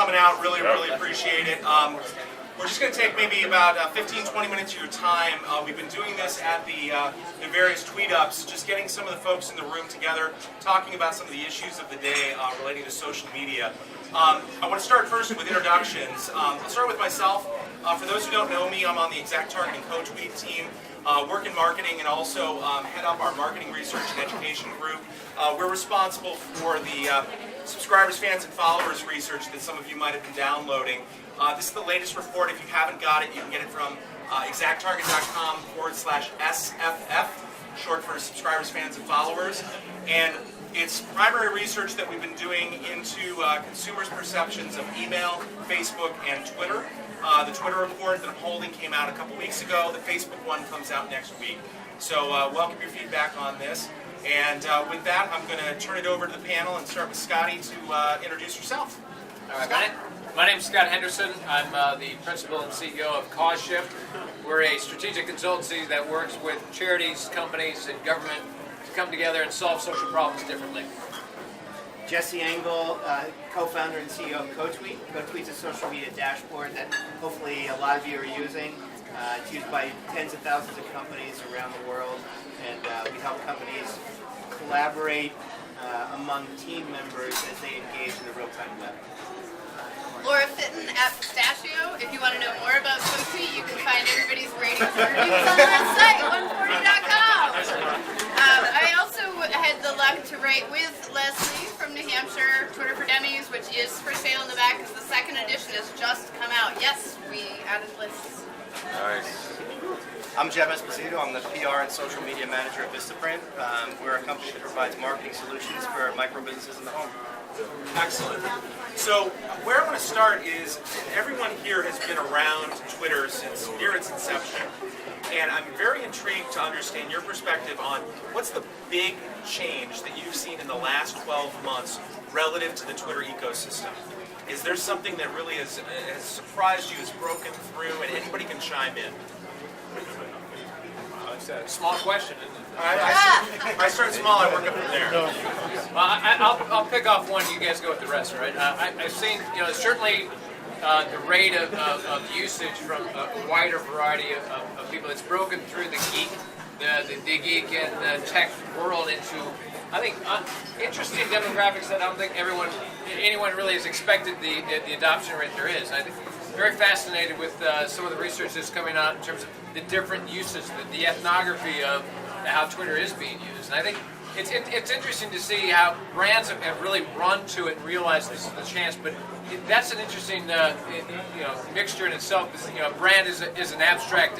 coming out. Really appreciate it. We're just going to take maybe about 15-20 minutes of your time. We've been doing this at the various tweet-ups, just getting some of the folks in the room together, talking about some of the issues of the day relating to social media. I want to start first with introductions. I'll start with myself. For those who don't know me, I'm on the ExactTarget and CoTweet team, work in marketing, and also head up our marketing research and education group. We're responsible for the subscribers, fans, and followers research that some of you might have been downloading. This is the latest report. If you haven't got it, you can get it from exacttarget.com/SFF, short for subscribers, fans, and followers. And it's primary research that we've been doing into consumers' perceptions of email, Facebook, and Twitter. The Twitter report that I'm holding came out a couple weeks ago. The Facebook one comes out next week. So welcome your feedback on this. And with that, I'm going to turn it over to the panel and start with Scotty to introduce yourself. All right, my name is Scott Henderson. I'm the principal and CEO of CauseShift. We're a strategic consultancy that works with charities, companies, and government to come together and solve social problems differently. Jesse Engel, co-founder and CEO of CoTweet. CoTweet's a social media dashboard that hopefully a lot of you are using. It's used by tens of thousands of companies around the world, and we help companies collaborate among team members as they engage in the real-time web. Laura Fitton at Pistachio. If you want to know more about CoTweet, you can find everybody's ratings and reviews on that site, 140.com. I also had the luck to write with Leslie from New Hampshire, Twitter for Dummies, which is for sale in the back because the second edition has just come out. Yes, we added lists. Nice. I'm Jeff Esposito. I'm the PR and social media manager at Vistaprint. We're a company that provides marketing solutions for micro businesses in the home. Excellent. So where I want to start is everyone here has been around Twitter since near its inception. And I'm very intrigued to understand your perspective on what's the big change that you've seen in the last 12 months relative to the Twitter ecosystem. Is there something that really has surprised you, has broken through, and anybody can chime in? It's a small question, isn't it? I start small, I work up from there. Well, I'll pick off one, you guys go with the rest, right? I've seen, certainly the rate of usage from a wider variety of people. It's broken through the geek and the tech world into, I think, interesting demographics that I don't think anyone really has expected the adoption rate there is. I think very fascinated with some of the research that's coming out in terms of the different uses, the ethnography of how Twitter is being used. And I think it's interesting to see how brands have really run to it and realized this is the chance. But that's an interesting mixture in itself. Because, brand is an abstract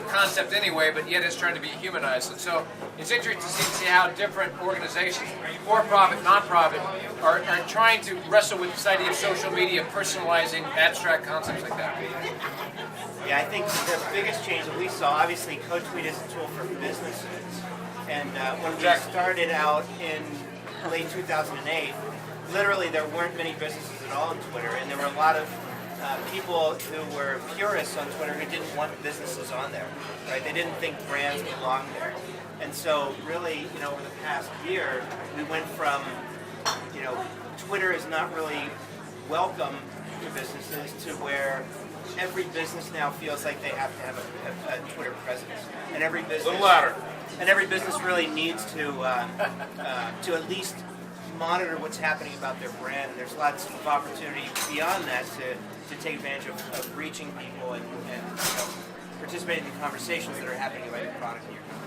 concept anyway, but yet it's trying to be humanized. And so it's interesting to see how different organizations, for-profit, non-profit, are trying to wrestle with this idea of social media, personalizing abstract concepts like that. Yeah, I think the biggest change that we saw, obviously CoTweet is a tool for businesses. And when we started out in late 2008, literally there weren't many businesses at all on Twitter, and there were a lot of people who were purists on Twitter who didn't want businesses on there, right? They didn't think brands belonged there. And so really, over the past year, we went from, Twitter is not really welcome to businesses to where every business now feels like they have to have a Twitter presence, and every business. Little louder. And every business really needs to at least monitor what's happening about their brand. And there's lots of opportunity beyond that to take advantage of reaching people and participating in the conversations that are happening about your product and your company.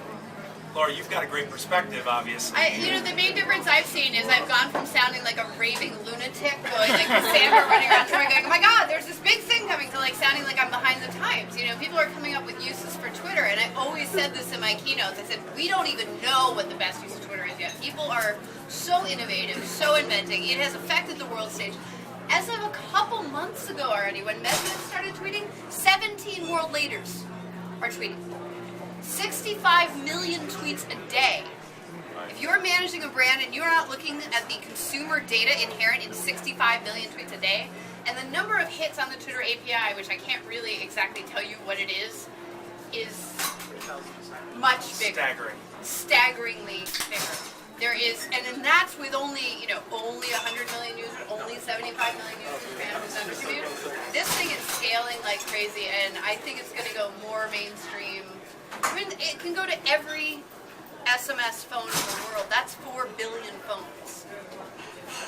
Laura, you've got a great perspective, obviously. The main difference I've seen is I've gone from sounding like a raving lunatic, going like Cassandra running around Troy going, oh my God, there's this big thing coming, to like sounding like I'm behind the times. People are coming up with uses for Twitter, and I always said this in my keynotes. I said, we don't even know what the best use of Twitter is yet. People are so innovative, so inventing. It has affected the world stage. As of a couple months ago already, when Medvedev started tweeting, 17 world leaders are tweeting. 65 million tweets a day. If you're managing a brand and you're not looking at the consumer data inherent in 65 million tweets a day, and the number of hits on the Twitter API, which I can't really exactly tell you what it is much bigger. Staggeringly bigger. There is, and then that's with only 100 million users, only 7 75 million users for Amazon Commute. This thing is scaling like crazy, and I think it's going to go more mainstream. I mean, it can go to every SMS phone in the world. That's 4 billion phones.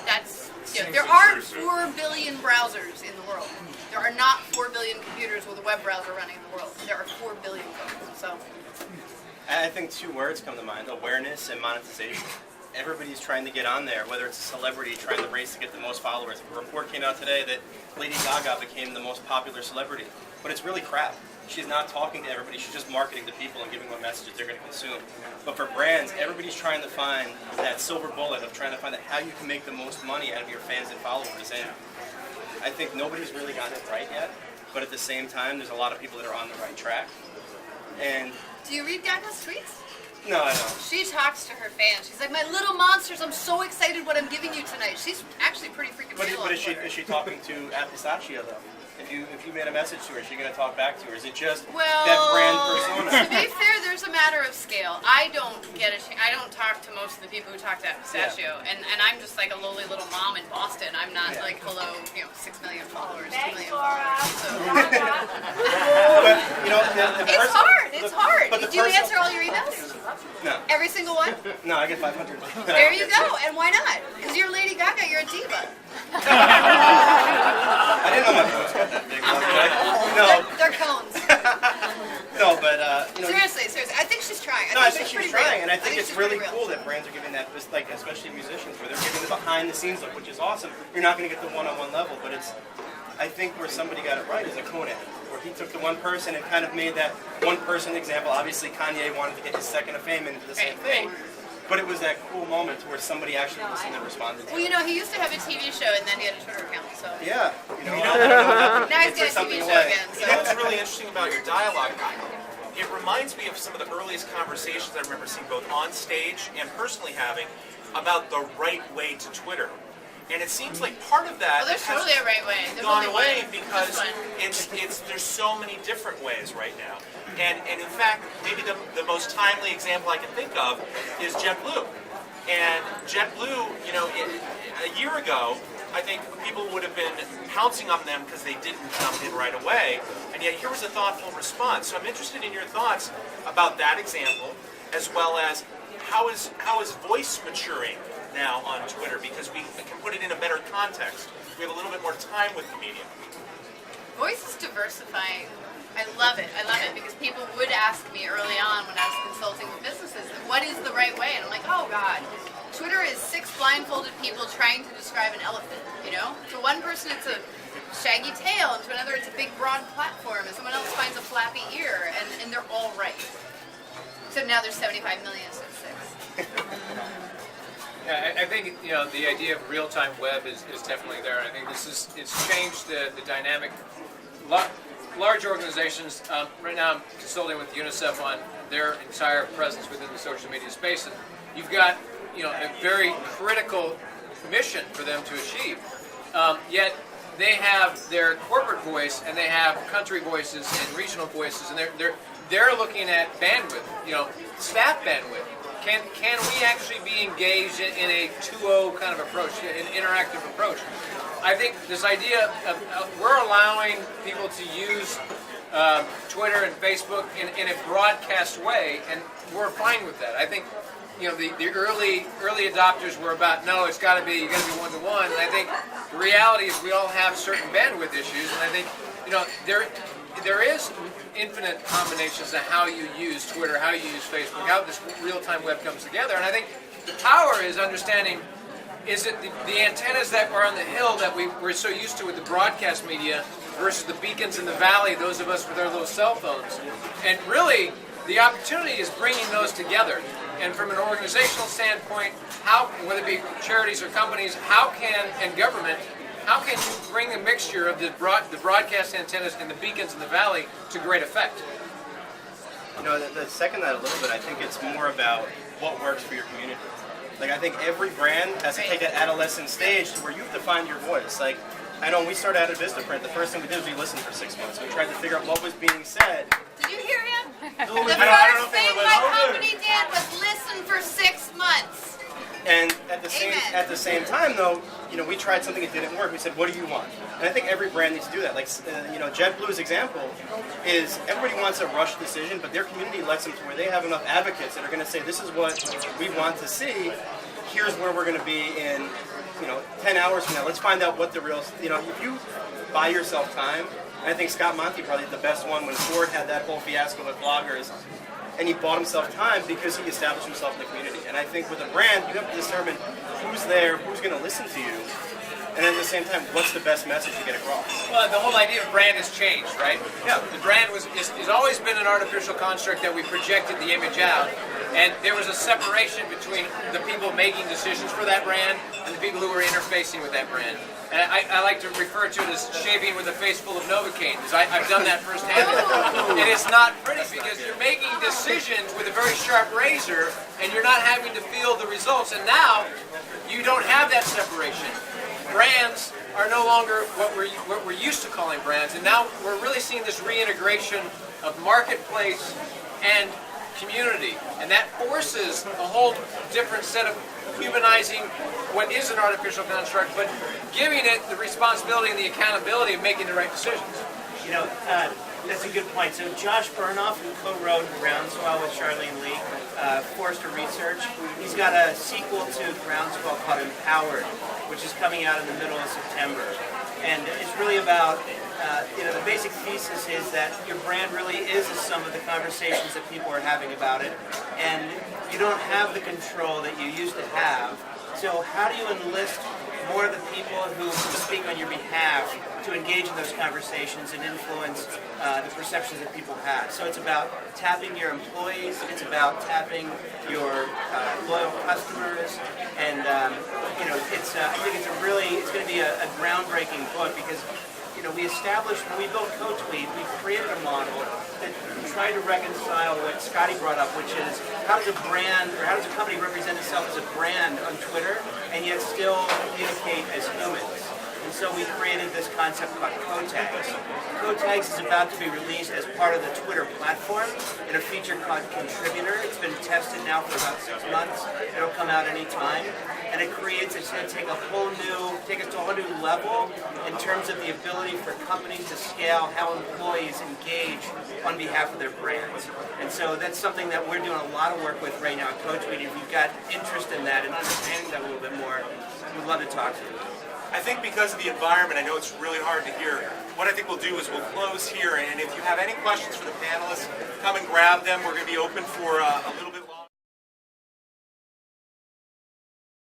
That's, you know, there are 4 billion browsers in the world. There are not 4 billion computers with a web browser running in the world. There are 4 billion phones. So, I think 2 words come to mind: awareness and monetization. Everybody's trying to get on there, whether it's a celebrity trying to race to get the most followers. A report came out today that Lady Gaga became the most popular celebrity, but it's really crap. She's not talking to everybody, she's just marketing to people and giving them messages they're going to consume. But for brands, everybody's trying to find that silver bullet of trying to find out how you can make the most money out of your fans and followers. And I think nobody's really gotten it right yet, but at the same time, there's a lot of people that are on the right track. And do you read Gaga's tweets? no, I don't. She talks to her fans. She's like, "My little monsters, I'm so excited what I'm giving you tonight." She's actually pretty freaking real. But is she talking to Esposito though? If you made a message to her, is she going to talk back to her? Is it just that brand persona? To be fair, there's a matter of scale. I don't talk to most of the people who talk to Pistachio, and I'm just like a lowly little mom in Boston. I'm not like, hello, 6 million followers, 2 million followers. So. But, It's hard. It's hard. But Do you answer all your emails? No. Every single one? No, I get 500. There you go. And why not? Because you're Lady Gaga. You're a diva. I didn't know my voice got that big. No. They're cones. No, but Seriously. I think she's trying. I think she's trying, and I think it's she's really pretty cool that brands are giving that, like especially musicians, where they're giving the behind-the-scenes look, which is awesome. You're not going to get the one-on-one level, but I think where somebody got it right is a Conan, where he took the one person and kind of made that one person example. Obviously, Kanye wanted to get his second of fame into the same thing. But it was that cool moment where somebody actually listened and responded to it. Well, he used to have a TV show and then he had a Twitter account, so. Yeah. Now he's got a TV show again, so. You know what's really interesting about your dialogue? It reminds me of some of the earliest conversations I remember seeing both on stage and personally having about the right way to Twitter. And it seems like part of that There's totally a right way. There's gone only away one. because there's so many different ways right now. And in fact, maybe the most timely example I can think of is JetBlue. And JetBlue, a year ago, I think people would have been pouncing on them because they didn't jump in right away. And yet here was a thoughtful response. So I'm interested in your thoughts about that example, as well as how is voice maturing now on Twitter, because we can put it in a better context. We have a little bit more time with the medium. Voice is diversifying. I love it because people would ask me early on when I was consulting with businesses, what is the right way? And I'm like, oh God, Twitter is 6 blindfolded people trying to describe an elephant, To one person it's a shaggy tail, and to another it's a big broad platform, and someone else finds a flappy ear, and they're all right. So now there's 75 million instead of 6. Yeah, I think the idea of real-time web is definitely there. I think it's changed the dynamic. Large organizations. Right now, I'm consulting with UNICEF on their entire presence within the social media space, and you've got a very critical mission for them to achieve. Yet they have their corporate voice, and they have country voices and regional voices, and they're looking at bandwidth, staff bandwidth. Can we actually be engaged in a 2.0 kind of approach, an interactive approach? I think this idea of we're allowing people to use Twitter and Facebook in a broadcast way, and we're fine with that. I think the early adopters were about you got to be one-to-one. And I think the reality is we all have certain bandwidth issues, and I think there is infinite combinations of how you use Twitter, how you use Facebook, how this real-time web comes together. And I think the power is understanding, is it the antennas that are on the hill that we're so used to with the broadcast media versus the beacons in the valley, those of us with our little cell phones. And really, the opportunity is bringing those together. And from an organizational standpoint, whether it be charities or companies, and government, how can you bring a mixture of the broadcast antennas and the beacons in the valley to great effect? To second that a little bit, I think it's more about what works for your community. Like, I think every brand has to take that adolescent stage to where you have to find your voice. Like, I know when we started out at Vistaprint, the first thing we did was we listened for 6 months. We tried to figure out what was being said. Did you hear him? I The don't know first if they thing were my listening. company did was listen for 6 months. And at Amen. the same time, though, we tried something that didn't work. We said, "What do you want?" And I think every brand needs to do that. Like, JetBlue's example is everybody wants a rush decision, but their community lets them to where they have enough advocates that are going to say, "This is what we want to see. Here's where we're going to be in, 10 hours from now. Let's find out what the real, if you buy yourself time." And I think Scott Monty probably the best one when Ford had that whole fiasco with bloggers. And he bought himself time because he established himself in the community. And I think with a brand, you have to determine who's there, who's going to listen to you, and at the same time, what's the best message to get across. Well, the whole idea of brand has changed, right? Yeah. The brand has always been an artificial construct that we projected the image out, and there was a separation between the people making decisions for that brand and the people who were interfacing with that brand. And I like to refer to it as shaving with a face full of Novocaine, because I've done that firsthand. And it's not pretty because you're making decisions with a very sharp razor, and you're not having to feel the results. And now, you don't have that separation. Brands are no longer what we're used to calling brands, and now we're really seeing this reintegration of marketplace and community, and that forces a whole different set of humanizing what is an artificial construct, but giving it the responsibility and the accountability of making the right decisions. That's a good point. So Josh Burnoff, who co-wrote Groundswell with Charlene Lee, Forrester Research, he's got a sequel to Groundswell called Empowered, which is coming out in the middle of September. And it's really about, the basic thesis is that your brand really is the sum of the conversations that people are having about it, and you don't have the control that you used to have. So how do you enlist more of the people who speak on your behalf to engage in those conversations and influence the perceptions that people have? So it's about tapping your employees, it's about tapping your loyal customers, and I think it's going to be a groundbreaking book because we established, when we built CoTweet, we created a model that tried to reconcile what Scotty brought up, which is how does a brand, or how does a company represent itself as a brand on Twitter and yet still communicate as humans? And so we created this concept called CoTags. CoTags is about to be released as part of the Twitter platform in a feature called Contributor. It's been tested now for about 6 months. It'll come out anytime. And it's going to take us to a whole new level in terms of the ability for companies to scale how employees engage on behalf of their brands. And so that's something that we're doing a lot of work with right now at CoTweet. If you've got interest in that and understanding that a little bit more, we'd love to talk to you. I think because of the environment, I know it's really hard to hear. What I think we'll do is we'll close here, and if you have any questions for the panelists, come and grab them. We're going to be open for a little bit.